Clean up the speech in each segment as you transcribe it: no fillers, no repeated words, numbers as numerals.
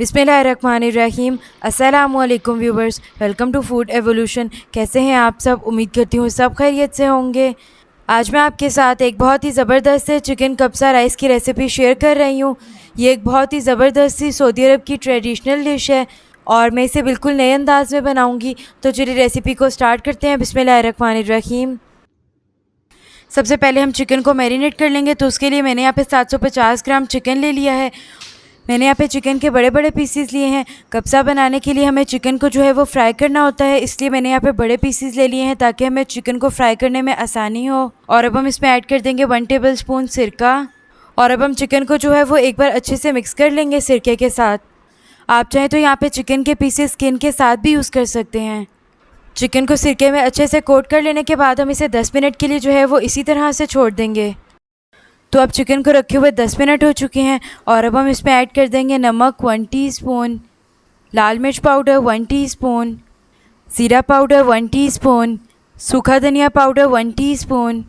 बिस्मिल्लाहिर्रहमानिर्रहीम। अस्सलामुअलैकुम viewers, welcome to food evolution. कैसे हैं आप सब? उम्मीद करती हूँ सब खैरियत से होंगे। आज मैं आपके साथ एक बहुत ही ज़बरदस्त से चिकन कब्सा राइस की रेसिपी शेयर कर रही हूँ। ये एक बहुत ही ज़बरदस्त सी सऊदी अरब की ट्रेडिशनल डिश है और मैं इसे बिल्कुल नए अंदाज में बनाऊँगी। तो चलिए रेसिपी को स्टार्ट करते हैं। बिस्मिल्लाहिर्रहमानिर्रहीम। सबसे पहले हम चिकन को मैरिनेट कर लेंगे। तो उसके लिए मैंने यहाँ पे 750 ग्राम चिकन ले लिया है। मैंने यहाँ पे चिकन के बड़े बड़े पीसीस लिए हैं। कब्सा बनाने के लिए हमें चिकन को जो है वो फ्राई करना होता है, इसलिए मैंने यहाँ पे बड़े पीसीस ले लिए हैं ताकि हमें चिकन को फ्राई करने में आसानी हो। और अब हम इसमें ऐड कर देंगे 1 टेबल स्पून सिरका। और अब हम चिकन को जो है वो एक बार अच्छे से मिक्स कर लेंगे सिरके के साथ। आप चाहें तो यहाँ पे चिकन के पीसेस स्किन के साथ भी यूज़ कर सकते हैं। चिकन को सिरके में अच्छे से कोट कर लेने के बाद हम इसे 10 मिनट के लिए जो है वो इसी तरह से छोड़ देंगे। तो अब चिकन को रखे हुए 10 मिनट हो चुके हैं और अब हम इसमें ऐड कर देंगे नमक 1 टीस्पून, लाल मिर्च पाउडर 1 टीस्पून, ज़ीरा पाउडर 1 टीस्पून, सूखा धनिया powder 1 teaspoon,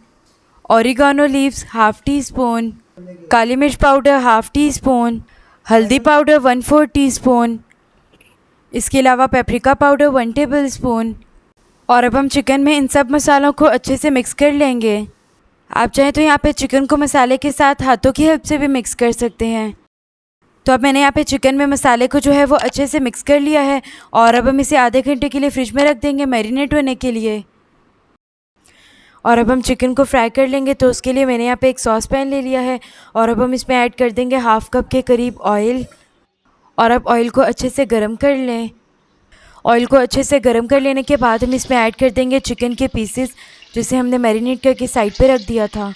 oregano leaves half teaspoon, काली मिर्च पाउडर हाफ़ टी स्पून, हल्दी पाउडर 1/4 टीस्पून, इसके अलावा पेपरिका पाउडर 1 टेबल स्पून। और अब हम चिकन में इन सब मसालों को अच्छे से मिक्स कर लेंगे। आप चाहें तो यहाँ पे चिकन को मसाले के साथ हाथों की हेल्प से भी मिक्स कर सकते हैं। तो अब मैंने यहाँ पे चिकन में मसाले को जो है वो अच्छे से मिक्स कर लिया है और अब हम इसे आधे घंटे के लिए फ्रिज में रख देंगे मैरिनेट होने के लिए। और अब हम चिकन को फ्राई कर लेंगे। तो उसके लिए मैंने यहाँ पे एक सॉस पैन ले लिया है और अब हम इसमें ऐड कर देंगे हाफ़ कप के करीब ऑयल। और अब ऑयल को अच्छे से गर्म कर लें। ऑयल को अच्छे से गर्म कर लेने के बाद हम इसमें ऐड कर देंगे चिकन के पीसेस जिसे हमने मैरिनेट करके साइड पे रख दिया था।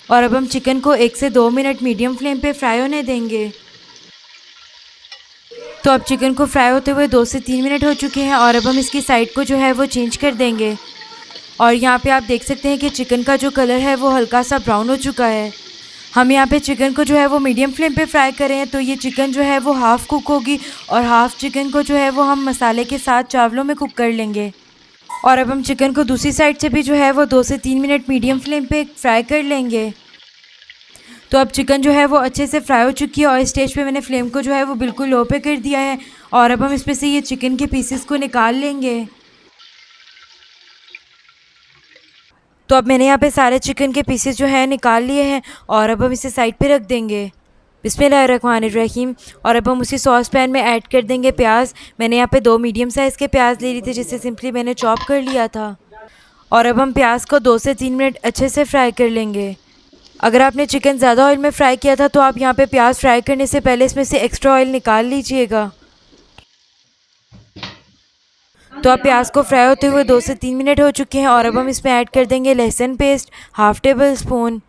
और अब हम चिकन को 1 से 2 मिनट मीडियम फ्लेम पे फ्राई होने देंगे। तो अब चिकन को फ्राई होते हुए 2 से 3 मिनट हो चुके हैं और अब हम इसकी साइड को जो है वो चेंज कर देंगे। और यहाँ पे आप देख सकते हैं कि चिकन का जो कलर है वो हल्का सा ब्राउन हो चुका है। हम यहाँ पे चिकन को जो है वो मीडियम फ्लेम पे फ्राई कर रहे हैं, तो ये चिकन जो है वो हाफ़ कुक होगी और हाफ़ चिकन को जो है वो हम मसाले के साथ चावलों में कुक कर लेंगे। और अब हम चिकन को दूसरी साइड से भी जो है वो 2 से 3 मिनट मीडियम फ्लेम पे फ्राई कर लेंगे। तो अब चिकन जो है वो अच्छे से फ्राई हो चुकी है और इस स्टेज पे मैंने फ्लेम को जो है वो बिल्कुल लो पे कर दिया है। और अब हम इसमें से ये चिकन के पीसेस को निकाल लेंगे। तो अब मैंने यहाँ पे सारे चिकन के पीसेस जो है निकाल लिए हैं और अब हम इसे साइड पे रख देंगे। बिस्मिल्लाहिर्रहमानिर्रहीम। और अब हम उसी सॉस पैन में ऐड कर देंगे प्याज। मैंने यहाँ पे 2 मीडियम साइज़ के प्याज ले ली थी जिसे सिंपली मैंने चॉप कर लिया था। और अब हम प्याज को 2 से 3 मिनट अच्छे से फ्राई कर लेंगे। अगर आपने चिकन ज़्यादा ऑयल में फ्राई किया था तो आप यहाँ पे प्याज फ्राई करने से पहले इसमें से एक्स्ट्रा ऑयल निकाल लीजिएगा। तो अब प्याज को फ्राई होते हुए 2 से 3 मिनट हो चुके हैं और अब हम इसमें ऐड कर देंगे लहसुन पेस्ट हाफ़ टेबल स्पून।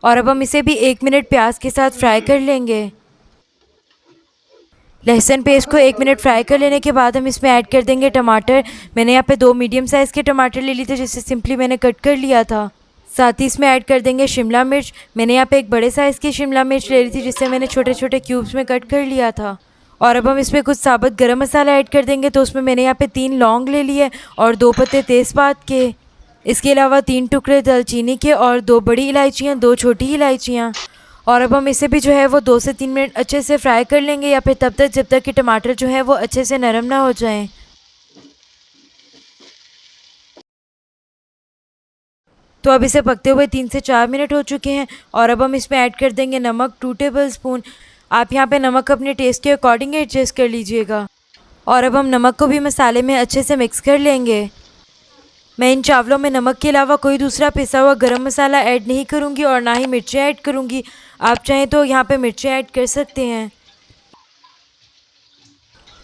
और अब हम इसे भी 1 मिनट प्याज के साथ फ्राई कर लेंगे। लहसुन पेस्ट को 1 मिनट फ्राई कर लेने के बाद हम इसमें ऐड कर देंगे टमाटर। मैंने यहाँ पे 2 मीडियम साइज़ के टमाटर ले लिए थे जिसे सिंपली मैंने कट कर लिया था। साथ ही इसमें ऐड कर देंगे शिमला मिर्च। मैंने यहाँ पे एक बड़े साइज़ की शिमला मिर्च ले ली थी जिसे मैंने छोटे छोटे क्यूब्स में कट कर लिया था। और अब हम इसमें कुछ साबुत गरम मसाला ऐड कर देंगे। तो उसमें मैंने यहाँ पे 3 लौंग ले लिए और 2 पत्ते तेज़पात के। इसके अलावा 3 टुकड़े दालचीनी के और 2 बड़ी इलायचियाँ, 2 छोटी इलायचियाँ। और अब हम इसे भी जो है वो 2 से 3 मिनट अच्छे से फ्राई कर लेंगे या फिर तब तक जब तक कि टमाटर जो है वो अच्छे से नरम ना हो जाएं। तो अब इसे पकते हुए 3 से 4 मिनट हो चुके हैं और अब हम इसमें ऐड कर देंगे नमक 2 टेबल स्पून। आप यहाँ पे नमक अपने टेस्ट के अकॉर्डिंग एडजस्ट कर लीजिएगा। और अब हम नमक को भी मसाले में अच्छे से मिक्स कर लेंगे। मैं इन चावलों में नमक के अलावा कोई दूसरा पिसा हुआ गरम मसाला ऐड नहीं करूँगी और ना ही मिर्चें ऐड करूँगी। आप चाहें तो यहाँ पे मिर्चें ऐड कर सकते हैं।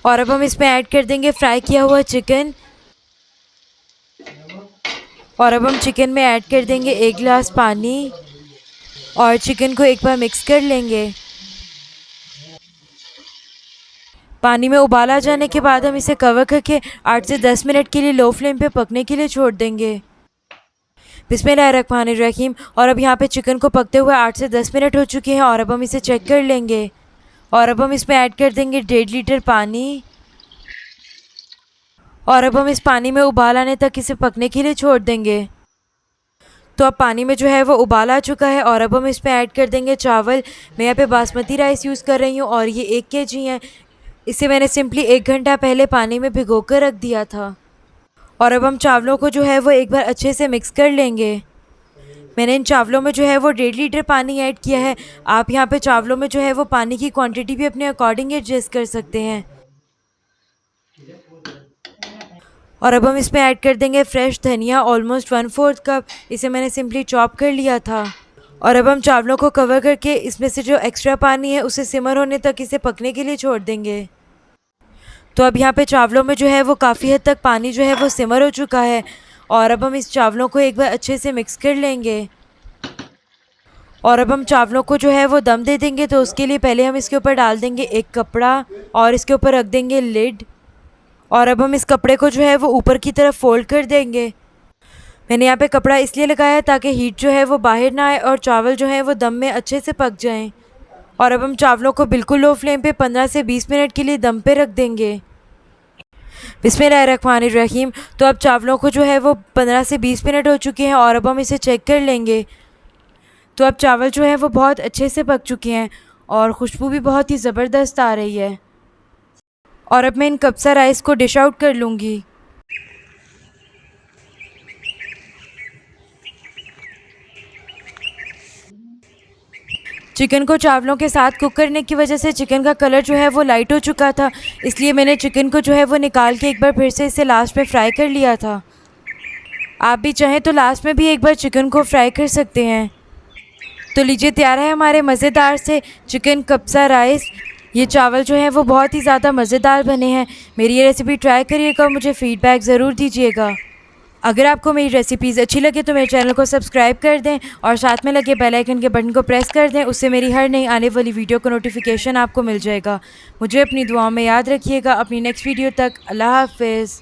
और अब हम इसमें ऐड कर देंगे फ्राई किया हुआ चिकन। और अब हम चिकन में ऐड कर देंगे 1 गिलास पानी और चिकन को एक बार मिक्स कर लेंगे। पानी में उबाल आ जाने के बाद हम इसे कवर करके 8 से 10 मिनट के लिए लो फ्लेम पे पकने के लिए छोड़ देंगे। बिस्मिल्लाहिर्रहमानिर्रहीम। और अब यहाँ पे चिकन को पकते हुए 8 से 10 मिनट हो चुके हैं और अब हम इसे चेक कर लेंगे। और अब हम इसमें ऐड कर देंगे 1.5 लीटर पानी। और अब हम इस पानी में उबाल आने तक इसे पकने के लिए छोड़ देंगे। तो अब पानी में जो है वो उबाल आ चुका है और अब हम इसमें ऐड कर देंगे चावल। मैं यहाँ पे बासमती राइस यूज़ कर रही हूँ और ये 1 केजी है। इसे मैंने सिंपली 1 घंटा पहले पानी में भिगो कर रख दिया था। और अब हम चावलों को जो है वो एक बार अच्छे से मिक्स कर लेंगे। मैंने इन चावलों में जो है वो 1.5 लीटर पानी ऐड किया है। आप यहाँ पे चावलों में जो है वो पानी की क्वांटिटी भी अपने अकॉर्डिंग एडजस्ट कर सकते हैं। और अब हम इसमें ऐड कर देंगे फ्रेश धनिया, ऑलमोस्ट 1/4 कप। इसे मैंने सिंपली चॉप कर लिया था। और अब हम चावलों को कवर करके इसमें से जो एक्स्ट्रा पानी है उसे सिमर होने तक इसे पकने के लिए छोड़ देंगे। तो अब यहाँ पे चावलों में जो है वो काफ़ी हद तक पानी जो है वो सिमर हो चुका है। और अब हम इस चावलों को एक बार अच्छे से मिक्स कर लेंगे। और अब हम चावलों को जो है वो दम दे देंगे। तो उसके लिए पहले हम इसके ऊपर डाल देंगे एक कपड़ा और इसके ऊपर रख देंगे लिड। और अब हम इस कपड़े को जो है वो ऊपर की तरफ फोल्ड कर देंगे। मैंने यहाँ पे कपड़ा इसलिए लगाया ताकि हीट जो है वो बाहर ना आए और चावल जो है वो दम में अच्छे से पक जाएं। और अब हम चावलों को बिल्कुल लो फ्लेम पे 15 से 20 मिनट के लिए दम पे रख देंगे। बिस्मिल्लाहिर्रहमानिर्रहीम। तो अब चावलों को जो है वो 15 से 20 मिनट हो चुके हैं और अब हम इसे चेक कर लेंगे। तो अब चावल जो है वो बहुत अच्छे से पक चुके हैं और खुशबू भी बहुत ही ज़बरदस्त आ रही है। और अब मैं इन कब्सा राइस को डिश आउट कर लूँगी। चिकन को चावलों के साथ कुक करने की वजह से चिकन का कलर जो है वो लाइट हो चुका था, इसलिए मैंने चिकन को जो है वो निकाल के एक बार फिर से इसे लास्ट में फ्राई कर लिया था। आप भी चाहें तो लास्ट में भी एक बार चिकन को फ्राई कर सकते हैं। तो लीजिए, तैयार है हमारे मज़ेदार से चिकन कब्सा राइस। ये चावल जो है वो बहुत ही ज़्यादा मज़ेदार बने हैं। मेरी ये रेसिपी ट्राई करिएगा, मुझे फ़ीडबैक ज़रूर दीजिएगा। अगर आपको मेरी रेसिपीज़ अच्छी लगे तो मेरे चैनल को सब्सक्राइब कर दें और साथ में लगे बेल आइकन के बटन को प्रेस कर दें। उससे मेरी हर नई आने वाली वीडियो का नोटिफिकेशन आपको मिल जाएगा। मुझे अपनी दुआओं में याद रखिएगा। अपनी नेक्स्ट वीडियो तक अल्लाह हाफ़िज़।